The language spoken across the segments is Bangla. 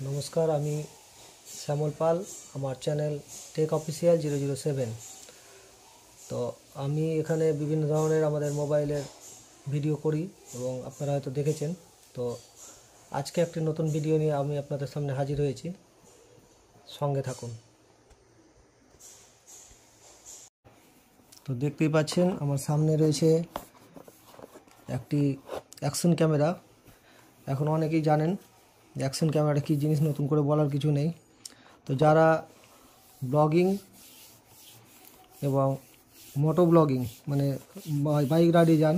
নমস্কার, আমি শ্যামল পাল। আমার চ্যানেল টেক অফিসিয়াল 007। তো আমি এখানে বিভিন্ন ধরনের আমাদের মোবাইলের ভিডিও করি এবং আপনারা হয়তো দেখেছেন। তো আজকে একটি নতুন ভিডিও নিয়ে আমি আপনাদের সামনে হাজির হয়েছি, সঙ্গে থাকুন। তো দেখতেই পাচ্ছেন আমার সামনে রয়েছে একটি অ্যাকশন ক্যামেরা। এখন অনেকেই জানেন অ্যাকশন ক্যামেরাটা কী জিনিস, নতুন করে বলার কিছু নেই। তো যারা ব্লগিং এবং মোটো ব্লগিং মানে বাইক রাইডে যান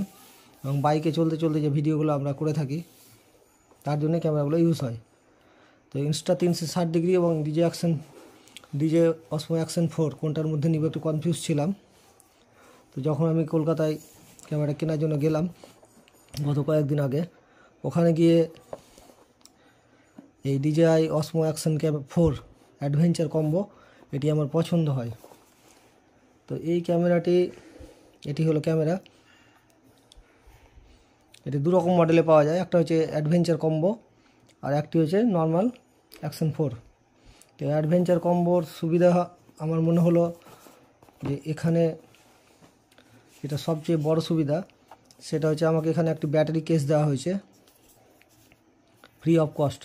এবং বাইকে চলতে চলতে যে ভিডিওগুলো আমরা করে থাকি, তার জন্য ক্যামেরাগুলো ইউজ হয়। তো ইনস্টা 360 ডিগ্রি এবং ডিজে অসমো অ্যাকশন 4 কোনটার মধ্যে নিব একটু কনফিউজ ছিলাম। তো যখন আমি কলকাতায় ক্যামেরা কেনার জন্য গেলাম গত কয়েকদিন আগে, ওখানে গিয়ে এই DJI অসমো অ্যাকশন 4 অ্যাডভেঞ্চার কম্বো এটি আমার পছন্দ হয়। তো এই ক্যামেরাটি, এটি হলো ক্যামেরা। এটি দুরকম মডেলে পাওয়া যায়, একটা হচ্ছে অ্যাডভেঞ্চার কম্বো আর একটি হচ্ছে নর্মাল অ্যাকশন 4। তো অ্যাডভেঞ্চার কম্বোর সুবিধা আমার মনে হলো যে এখানে যেটা সবচেয়ে বড় সুবিধা সেটা হচ্ছে আমাকে এখানে একটি ব্যাটারি কেস দেওয়া হয়েছে ফ্রি অফ কস্ট।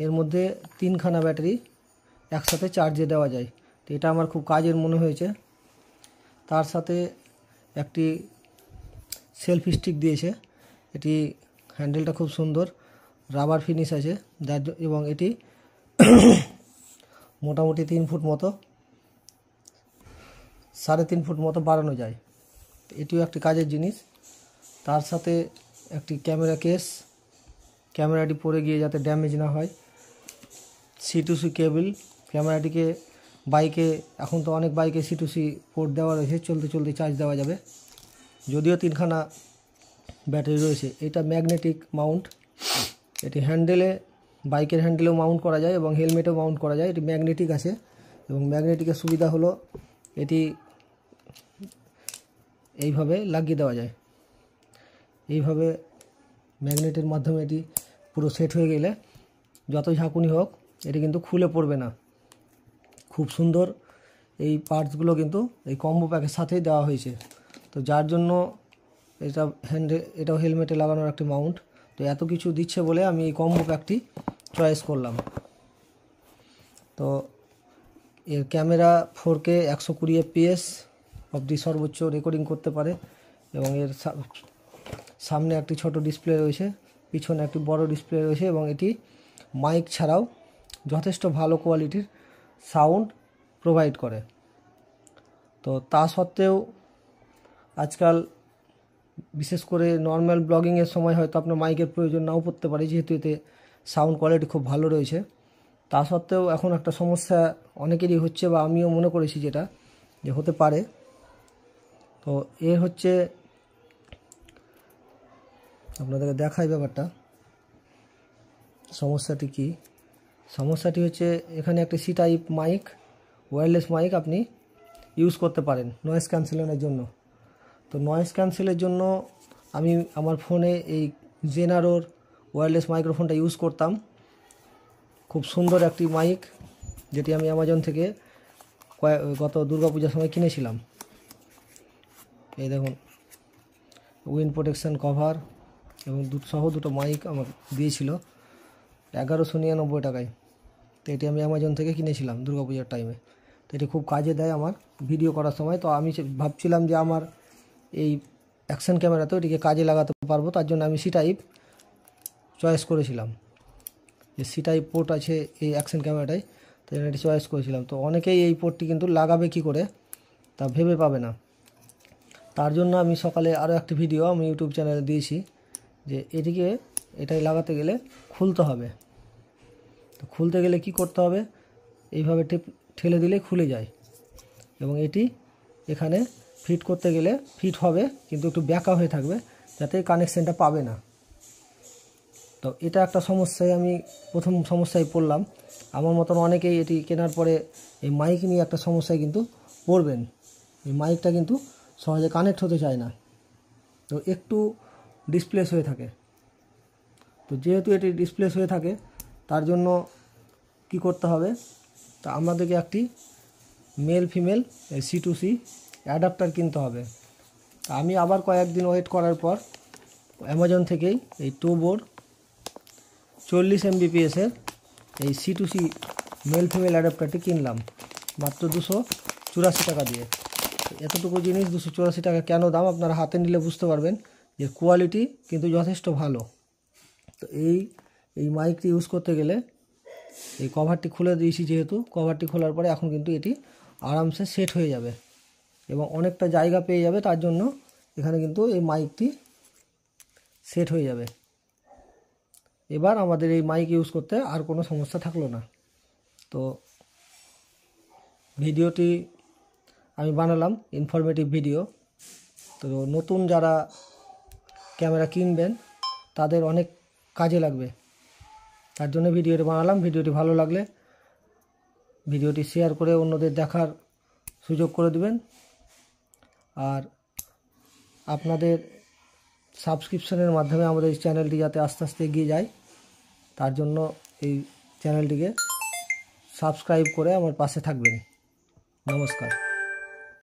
এর মধ্যে 3খানা ব্যাটারি একসাথে চার্জে দেওয়া যায়। তো এটা আমার খুব কাজের মনে হয়েছে। তার সাথে একটি সেলফি স্টিক দিয়েছে। এটি হ্যান্ডেলটা খুব সুন্দর, রাবার ফিনিশ আছে এবং এটি মোটামুটি 3 ফুট মতো, 3.5 ফুট মতো বাড়ানো যায়। এটিও একটি কাজের জিনিস। তার সাথে একটি ক্যামেরা কেস, ক্যামেরাটি পরে গিয়ে যাতে ড্যামেজ না হয়। C2C কেবল, ক্যামেরাটিকে বাইকে, এখন তো অনেক বাইকে C2C পোর্ট দেওয়া রয়েছে, চলতে চলতে চার্জ দেওয়া যাবে। যদিও 3খানা ব্যাটারি রয়েছে। এটা ম্যাগনেটিক মাউন্ট, এটি হ্যান্ডেলে, বাইকের হ্যান্ডেলেও মাউন্ট করা যায় এবং হেলমেটেও মাউন্ট করা যায়। এটি ম্যাগনেটিক আছে এবং ম্যাগনেটিকের সুবিধা হলো এটি এইভাবে লাগিয়ে দেওয়া যায়। এইভাবে ম্যাগনেটের মাধ্যমে এটি পুরো সেট হয়ে গেলে যতই ঝাঁকুনি হোক এটি কিন্তু খুলে পড়বে না। খুব সুন্দর এই পার্টসগুলো কিন্তু এই কম্বো প্যাকের সাথেই দেওয়া হয়েছে। তো যার জন্য এটাও হেলমেটে লাগানোর একটি মাউন্ট। তো এত কিছু দিচ্ছে বলে আমি এই কম্বো প্যাকটি চয়েস করলাম। তো এর ক্যামেরা 4K 120 FPS অবধি সর্বোচ্চ রেকর্ডিং করতে পারে এবং এর সামনে একটি ছোট ডিসপ্লে রয়েছে, পিছনে একটি বড় ডিসপ্লে রয়েছে এবং এটি মাইক ছাড়াও যথেষ্ট ভালো কোয়ালিটির সাউন্ড প্রোভাইড করে। তো তা সত্ত্বেও আজকাল বিশেষ করে নর্মাল ব্লগিংয়ের সময় হয়তো আপনার মাইকের প্রয়োজন নাও পড়তে পারে, যেহেতু এতে সাউন্ড কোয়ালিটি খুব ভালো রয়েছে। তা সত্ত্বেও এখন একটা সমস্যা অনেকেরই হচ্ছে, বা আমিও মনে করেছি যেটা যে হতে পারে। তো এর হচ্ছে আপনাদেরকে দেখাই ব্যাপারটা, সমস্যাটি কি। সমস্যাটি হচ্ছে এখানে একটা C type mic, wireless mic আপনি ইউজ করতে পারেন নয়েজ ক্যান্সেলের জন্য। তো নয়েজ ক্যান্সেলের জন্য আমি আমার ফোনে এই জেনারোর ওয়্যারলেস মাইক্রোফোনটা ইউজ করতাম। খুব সুন্দর একটি মাইক, যেটি আমি অ্যামাজন থেকে গত দুর্গাপূজার সময় কিনেছিলাম। এই দেখুন, উইন্ড প্রোটেকশন কভার এবং দুটো মাইক আমার দিয়েছিল 1199 টাকায়। তো এটি আমি অ্যামাজন থেকে কিনেছিলাম দুর্গাপূজার টাইমে। তো এটি খুব কাজে দেয় আমার ভিডিও করার সময়। তো আমি ভাবছিলাম যে আমার এই অ্যাকশন ক্যামেরাতেও এটিকে কাজে লাগাতে পারবো, তার জন্য আমি C টাইপ চয়েস করেছিলাম। যে C টাইপ পোর্ট আছে এই অ্যাকশন ক্যামেরাটায়, তো এটি চয়েস করেছিলাম। তো অনেকেই এই পোর্টটি কিন্তু লাগাবে কি করে তা ভেবে পাবে না। তার জন্য আমি সকালে আরও একটি ভিডিও আমি ইউটিউব চ্যানেলে দিয়েছি যে এটাই লাগাতে গেলে খুলতে হবে। তো খুলতে গেলে কি করতে হবে, এইভাবে ঠেলে দিলে খুলে যায় এবং এটি এখানে ফিট করতে গেলে ফিট হবে, কিন্তু একটু ব্যাকা হয়ে থাকবে যাতে কানেকশানটা পাবে না। তো এটা একটা সমস্যায় আমি প্রথম সমস্যায় পড়লাম। আমার মতন অনেকেই এটি কেনার পরে এই মাইক নিয়ে একটা সমস্যায় কিন্তু পড়বেন। এই মাইকটা কিন্তু সহজে কানেক্ট হতে চায় না, তো একটু ডিসপ্লেস হয়ে থাকে। তো যেহেতু এটি ডিসপ্লেস হয়ে থাকে তার জন্য কি করতে হবে, তা আমাদেরকে একটি মেল ফিমেল C2C অ্যাডাপ্টার কিনতে হবে। তা আমি আবার কয়েকদিন ওয়েট করার পর অ্যামাজন থেকেই এই টোবোর 40 Mbps-এর এই C2C মেল ফিমেল অ্যাডাপ্টারটি কিনলাম মাত্র 284 টাকা দিয়ে। এতটুকু জিনিস 284 টাকা কেন দাম, আপনারা হাতে নিলে বুঝতে পারবেন যে কোয়ালিটি কিন্তু যথেষ্ট ভালো। তো এই মাইকটি ইউজ করতে গেলে এই কভারটি খুলে দিয়েছি, যেহেতু কভারটি খোলার পরে এখন কিন্তু এটি আরামসে সেট হয়ে যাবে এবং অনেকটা জায়গা পেয়ে যাবে, তার জন্য এখানে কিন্তু এই মাইকটি সেট হয়ে যাবে। এবার আমাদের এই মাইক ইউজ করতে আর কোনো সমস্যা থাকলো না। তো ভিডিওটি আমি বানালাম ইনফরমেটিভ ভিডিও। তো নতুন যারা ক্যামেরা কিনবেন তাদের অনেক কাজে লাগবে, তার জন্য ভিডিওটি বানালাম। ভিডিওটি ভালো লাগলে ভিডিওটি শেয়ার করে অন্যদের দেখার সুযোগ করে দিবেন। আর আপনাদের সাবস্ক্রিপশনের মাধ্যমে আমাদের এই চ্যানেলটি যাতে আস্তে আস্তে এগিয়ে যায়, তার জন্য এই চ্যানেলটিকে সাবস্ক্রাইব করে আমার পাশে থাকবেন। নমস্কার।